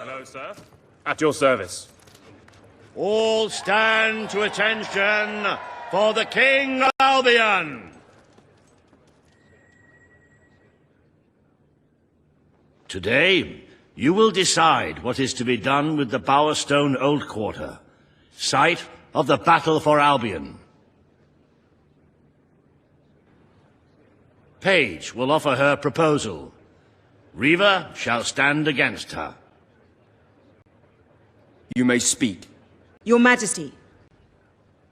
Hello, sir. At your service. All stand to attention for the King of Albion! Today, you will decide what is to be done with the Bowerstone Old Quarter, site of the battle for Albion. Paige will offer her proposal. Riva shall stand against her. You may speak. Your Majesty,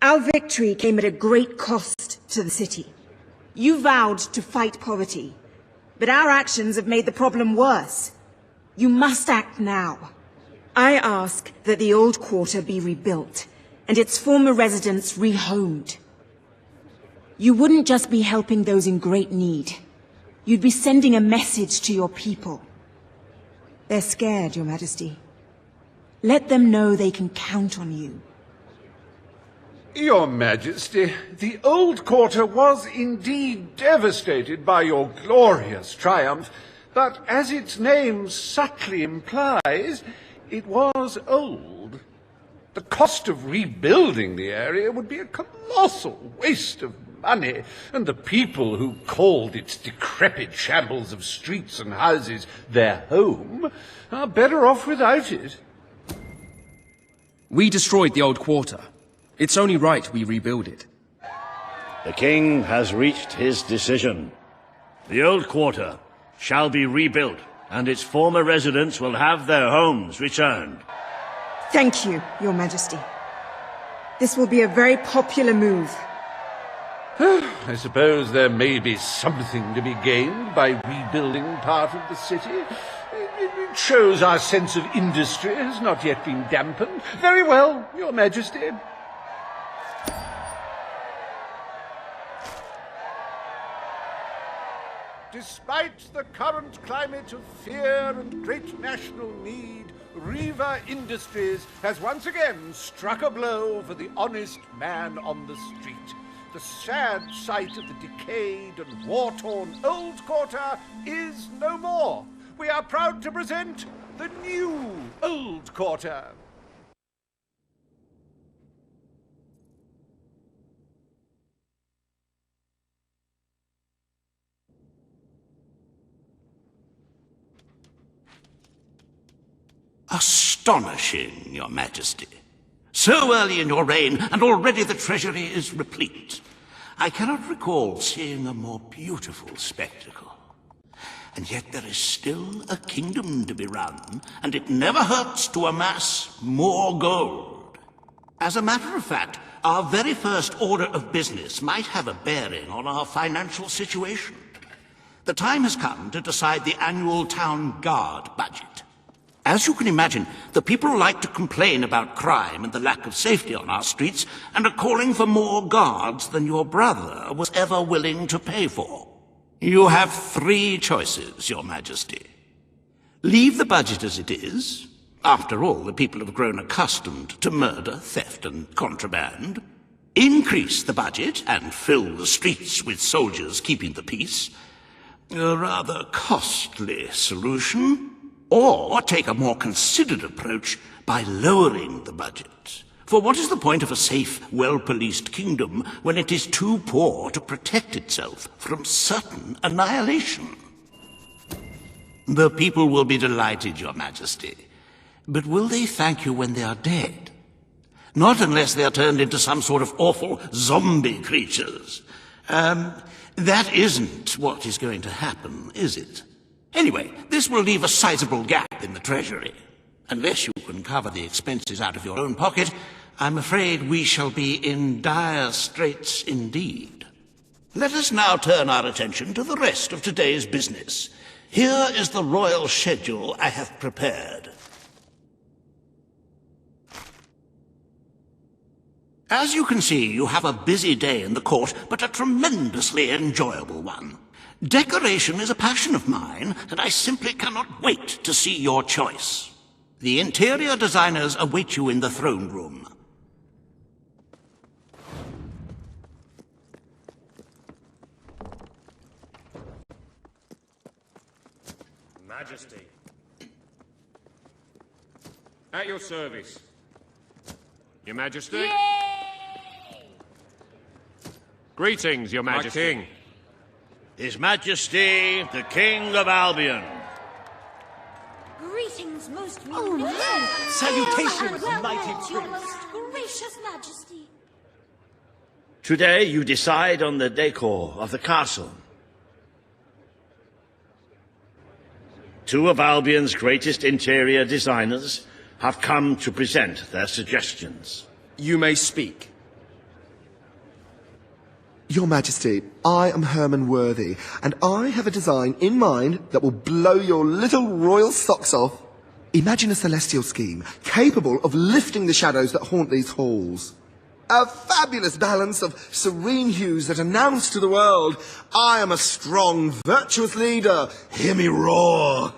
our victory came at a great cost to the city. You vowed to fight poverty, but our actions have made the problem worse. You must act now. I ask that the old quarter be rebuilt, and its former residents rehomed. You wouldn't just be helping those in great need. You'd be sending a message to your people. They're scared, Your Majesty. Let them know they can count on you. Your Majesty, the old quarter was indeed devastated by your glorious triumph, but as its name subtly implies, it was old. The cost of rebuilding the area would be a colossal waste of money, and the people who called its decrepit shambles of streets and houses their home are better off without it. We destroyed the old quarter. It's only right we rebuild it. The King has reached his decision. The old quarter shall be rebuilt, and its former residents will have their homes returned. Thank you, Your Majesty. This will be a very popular move. I suppose there may be something to be gained by rebuilding part of the city. It shows our sense of industry has not yet been dampened. Very well, Your Majesty. Despite the current climate of fear and great national need, Riva Industries has once again struck a blow for the honest man on the street. The sad sight of the decayed and war-torn old quarter is no more. We are proud to present the new old quarter. Astonishing, Your Majesty. So early in your reign, and already the treasury is replete. I cannot recall seeing a more beautiful spectacle. And yet there is still a kingdom to be run, and it never hurts to amass more gold. As a matter of fact, our very first order of business might have a bearing on our financial situation. The time has come to decide the annual town guard budget. As you can imagine, the people like to complain about crime and the lack of safety on our streets, and are calling for more guards than your brother was ever willing to pay for. You have 3 choices, Your Majesty. Leave the budget as it is. After all, the people have grown accustomed to murder, theft, and contraband. Increase the budget and fill the streets with soldiers keeping the peace. A rather costly solution. Or take a more considered approach by lowering the budget. For what is the point of a safe, well-policed kingdom when it is too poor to protect itself from certain annihilation? The people will be delighted, Your Majesty. But will they thank you when they are dead? Not unless they are turned into some sort of awful zombie creatures. That isn't what is going to happen, is it? Anyway, this will leave a sizable gap in the treasury. Unless you can cover the expenses out of your own pocket, I'm afraid we shall be in dire straits indeed. Let us now turn our attention to the rest of today's business. Here is the royal schedule I have prepared. As you can see, you have a busy day in the court, but a tremendously enjoyable one. Decoration is a passion of mine, and I simply cannot wait to see your choice. The interior designers await you in the throne room. Majesty. At your service. Your Majesty. Yay! Greetings, Your Majesty. My king. His Majesty, the King of Albion. Greetings, most Salutations, mighty Your prince. most gracious Majesty. Today you decide on the decor of the castle. Two of Albion's greatest interior designers have come to present their suggestions. You may speak. Your Majesty, I am Herman Worthy, and I have a design in mind that will blow your little royal socks off. Imagine a celestial scheme capable of lifting the shadows that haunt these halls. A fabulous balance of serene hues that announce to the world, I am a strong, virtuous leader. Hear me roar.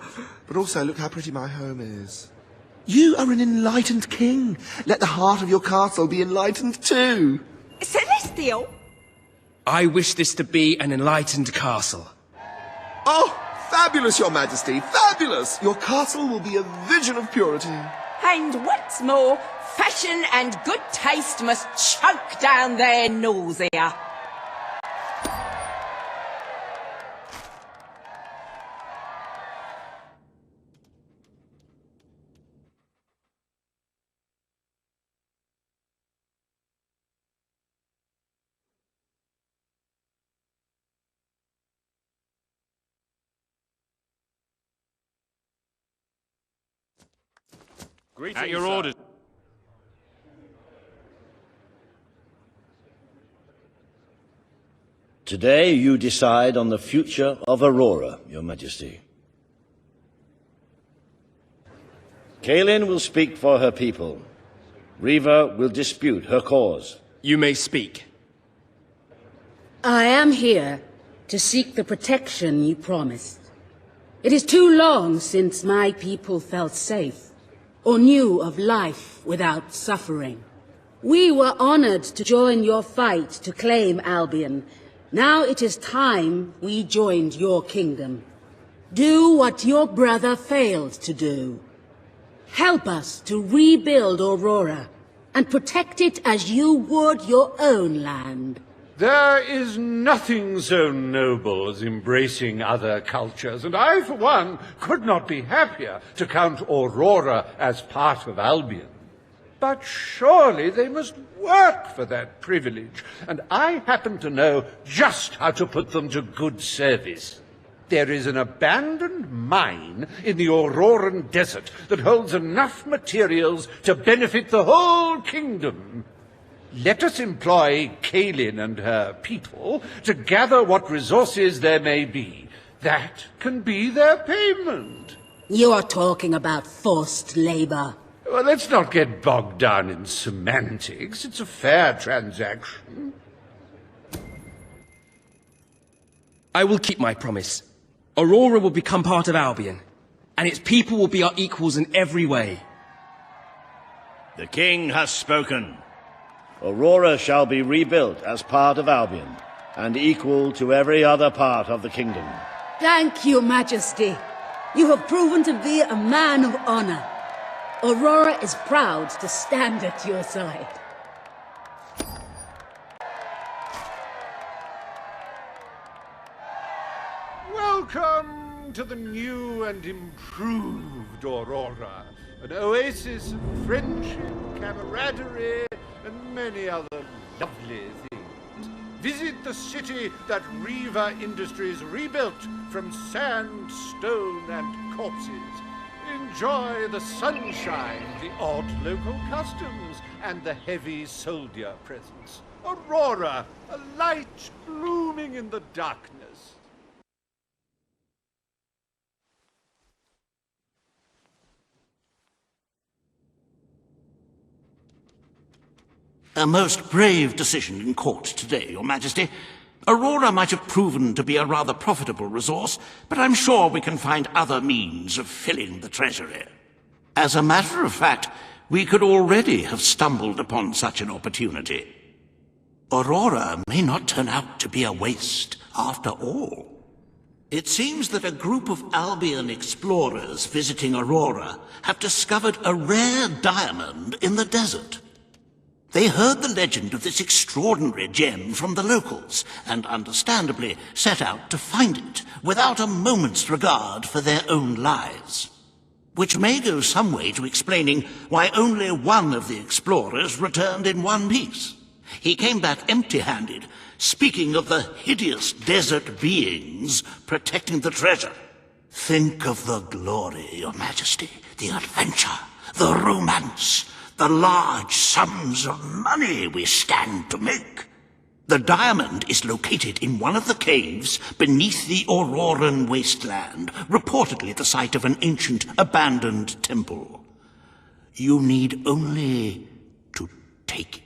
But also, look how pretty my home is. You are an enlightened king. Let the heart of your castle be enlightened too. Celestial? I wish this to be an enlightened castle. Oh, fabulous, Your Majesty, fabulous! Your castle will be a vision of purity. And what's more, fashion and good taste must choke down their nausea. Greetings, at your orders. Today you decide on the future of Aurora, Your Majesty. Kaelin will speak for her people. Riva will dispute her cause. You may speak. I am here to seek the protection you promised. It is too long since my people felt safe, or knew of life without suffering. We were honored to join your fight to claim Albion. Now it is time we joined your kingdom. Do what your brother failed to do. Help us to rebuild Aurora and protect it as you would your own land. There is nothing so noble as embracing other cultures, and I, for one, could not be happier to count Aurora as part of Albion. But surely they must work for that privilege, and I happen to know just how to put them to good service. There is an abandoned mine in the Auroran desert that holds enough materials to benefit the whole kingdom. Let us employ Kaelin and her people to gather what resources there may be. That can be their payment. You are talking about forced labor. Well, let's not get bogged down in semantics. It's a fair transaction. I will keep my promise. Aurora will become part of Albion, and its people will be our equals in every way. The king has spoken. Aurora shall be rebuilt as part of Albion, and equal to every other part of the kingdom. Thank you, Majesty. You have proven to be a man of honor. Aurora is proud to stand at your side. Welcome to the new and improved Aurora, an oasis of friendship, camaraderie, and many other lovely things. Visit the city that Riva Industries rebuilt from sand, stone, and corpses. Enjoy the sunshine, the odd local customs, and the heavy soldier presence. Aurora, a light blooming in the darkness. A most brave decision in court today, Your Majesty. Aurora might have proven to be a rather profitable resource, but I'm sure we can find other means of filling the treasury. As a matter of fact, we could already have stumbled upon such an opportunity. Aurora may not turn out to be a waste after all. It seems that a group of Albion explorers visiting Aurora have discovered a rare diamond in the desert. They heard the legend of this extraordinary gem from the locals, and understandably set out to find it, without a moment's regard for their own lives. Which may go some way to explaining why only one of the explorers returned in one piece. He came back empty-handed, speaking of the hideous desert beings protecting the treasure. Think of the glory, Your Majesty, the adventure, the romance, the large sums of money we stand to make. The diamond is located in one of the caves beneath the Auroran wasteland, reportedly the site of an ancient, abandoned temple. You need only to take it.